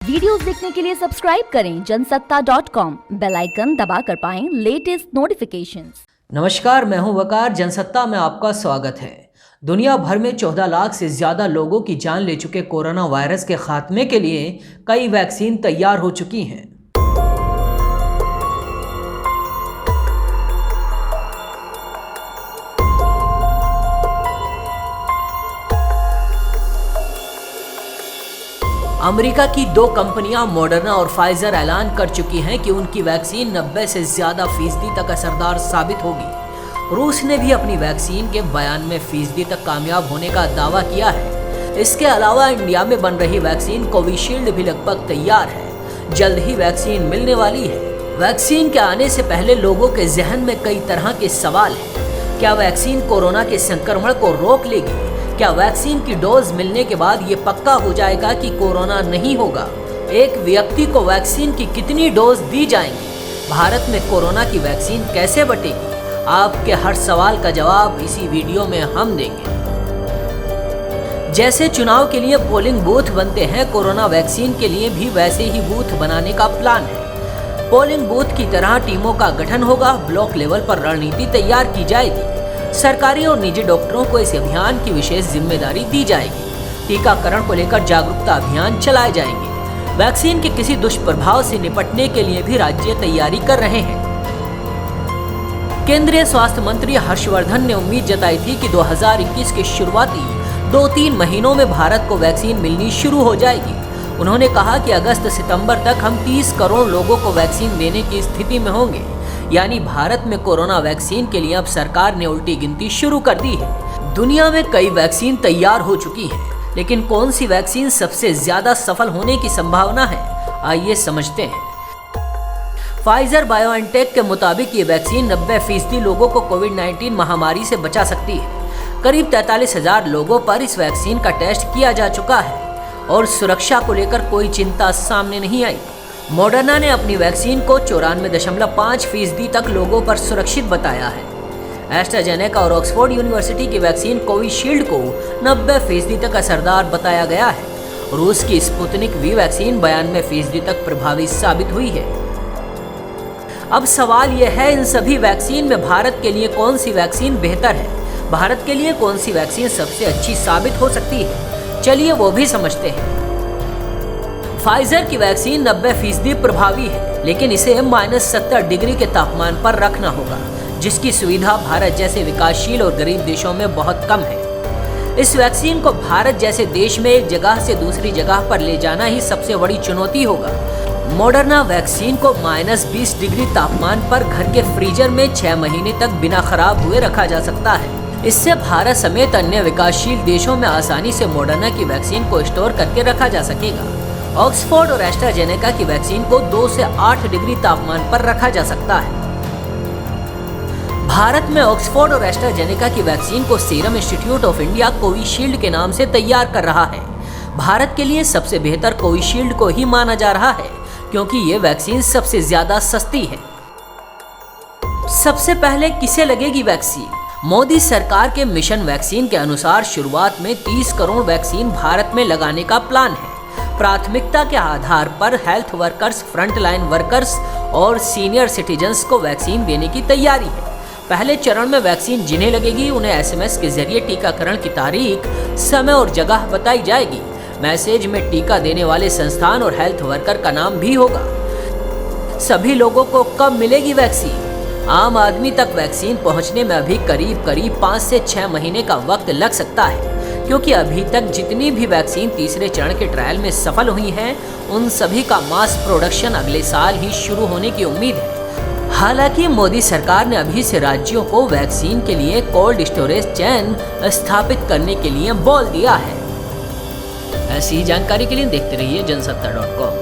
Videos देखने के लिए सब्सक्राइब करें जनसत्ता.com, बेल आइकन दबाकर पाएं लेटेस्ट नोटिफिकेशंस। नमस्कार, मैं हूं वकार। जनसत्ता में आपका स्वागत है। दुनिया भर में 14 लाख से ज़्यादा लोगों की जान ले चुके कोरोना वायरस के खात्मे के लिए कई वैक्सीन तैयार हो चुकी हैं। अमेरिका की दो कंपनियां मॉडर्ना और फाइजर ऐलान कर चुकी हैं कि उनकी वैक्सीन 90 से ज़्यादा फीसदी तक असरदार साबित होगी। रूस ने भी अपनी वैक्सीन के 92% तक कामयाब होने का दावा किया है। इसके अलावा इंडिया में बन रही वैक्सीन कोविशील्ड भी लगभग तैयार है। जल्द ही वैक्सीन मिलने वाली है। वैक्सीन के आने से पहले लोगों के जहन में कई तरह के सवाल हैं। क्या वैक्सीन कोरोना के संक्रमण को रोक लेगी? क्या वैक्सीन की डोज मिलने के बाद ये पक्का हो जाएगा कि कोरोना नहीं होगा? एक व्यक्ति को वैक्सीन की कितनी डोज दी जाएंगी? भारत में कोरोना की वैक्सीन कैसे बटेगी? आपके हर सवाल का जवाब इसी वीडियो में हम देंगे। जैसे चुनाव के लिए पोलिंग बूथ बनते हैं, कोरोना वैक्सीन के लिए भी वैसे ही बूथ बनाने का प्लान है। पोलिंग बूथ की तरह टीमों का गठन होगा। ब्लॉक लेवल पर रणनीति तैयार की जाएगी। सरकारी और निजी डॉक्टरों को इस अभियान की विशेष जिम्मेदारी दी जाएगी। टीकाकरण को लेकर जागरूकता अभियान चलाए जाएंगे। वैक्सीन के किसी दुष्प्रभाव से निपटने के लिए भी राज्य तैयारी कर रहे हैं। केंद्रीय स्वास्थ्य मंत्री हर्षवर्धन ने उम्मीद जताई थी कि 2021 के शुरुआती 2-3 महीनों में भारत को वैक्सीन मिलनी शुरू हो जाएगी। उन्होंने कहा कि अगस्त सितंबर तक हम 30 करोड़ लोगों को वैक्सीन देने की स्थिति में होंगे। यानी भारत में कोरोना वैक्सीन के लिए अब सरकार ने उल्टी गिनती शुरू कर दी है। दुनिया में कई वैक्सीन तैयार हो चुकी हैं, लेकिन कौन सी वैक्सीन सबसे ज्यादा सफल होने की संभावना है? आइए समझते हैं। फाइजर बायोएनटेक के मुताबिक ये वैक्सीन 90% लोगों को कोविड-19 महामारी से बचा सकती है। करीब 43,000 लोगों पर इस वैक्सीन का टेस्ट किया जा चुका है और सुरक्षा को लेकर कोई चिंता सामने नहीं आई। मॉडर्ना ने अपनी वैक्सीन को 94.5% तक लोगों पर सुरक्षित बताया है। एस्ट्राजेनेका और ऑक्सफोर्ड यूनिवर्सिटी की वैक्सीन कोविशील्ड को 90% तक असरदार बताया गया है। रूस की स्पुतनिक वी वैक्सीन 92% तक प्रभावी साबित हुई है। अब सवाल यह है, इन सभी वैक्सीन में भारत के लिए कौन सी वैक्सीन बेहतर है? भारत के लिए कौन सी वैक्सीन सबसे अच्छी साबित हो सकती है? चलिए वो भी समझते हैं। फाइजर की वैक्सीन 90% प्रभावी है, लेकिन इसे -70 डिग्री के तापमान पर रखना होगा, जिसकी सुविधा भारत जैसे विकासशील और गरीब देशों में बहुत कम है। इस वैक्सीन को भारत जैसे देश में एक जगह से दूसरी जगह पर ले जाना ही सबसे बड़ी चुनौती होगा। मॉडर्ना वैक्सीन को -20 डिग्री तापमान पर घर के फ्रीजर में 6 महीने तक बिना खराब हुए रखा जा सकता है। इससे भारत समेत अन्य विकासशील देशों में आसानी से मॉडर्ना की वैक्सीन को स्टोर करके रखा जा सकेगा। ऑक्सफोर्ड और एस्ट्राजेनेका की वैक्सीन को 2 से 8 डिग्री तापमान पर रखा जा सकता है। भारत में ऑक्सफोर्ड और एस्ट्राजेनेका की वैक्सीन को serum institute of India Covishield के नाम से तैयार कर रहा है। भारत के लिए सबसे बेहतर कोविशील्ड को ही माना जा रहा है, क्योंकि ये वैक्सीन सबसे ज्यादा सस्ती है। सबसे पहले किसे लगेगी वैक्सीन? मोदी सरकार के मिशन वैक्सीन के अनुसार शुरुआत में 30 करोड़ वैक्सीन भारत में लगाने का प्लान है। प्राथमिकता के आधार पर हेल्थ वर्कर्स, फ्रंटलाइन वर्कर्स और सीनियर सिटीजन्स को वैक्सीन देने की तैयारी है। पहले चरण में वैक्सीन जिन्हें लगेगी उन्हें SMS के जरिए टीकाकरण की तारीख, समय और जगह बताई जाएगी। मैसेज में टीका देने वाले संस्थान और हेल्थ वर्कर का नाम भी होगा। सभी लोगों को कब मिलेगी वैक्सीन? आम आदमी तक वैक्सीन पहुंचने में अभी करीब 5 से 6 महीने का वक्त लग सकता है, क्योंकि अभी तक जितनी भी वैक्सीन तीसरे चरण के ट्रायल में सफल हुई हैं, उन सभी का मास प्रोडक्शन अगले साल ही शुरू होने की उम्मीद है। हालांकि मोदी सरकार ने अभी से राज्यों को वैक्सीन के लिए कोल्ड स्टोरेज चेन स्थापित करने के लिए बोल दिया है। ऐसी जानकारी के लिए देखते रहिए जनसत्ता.com।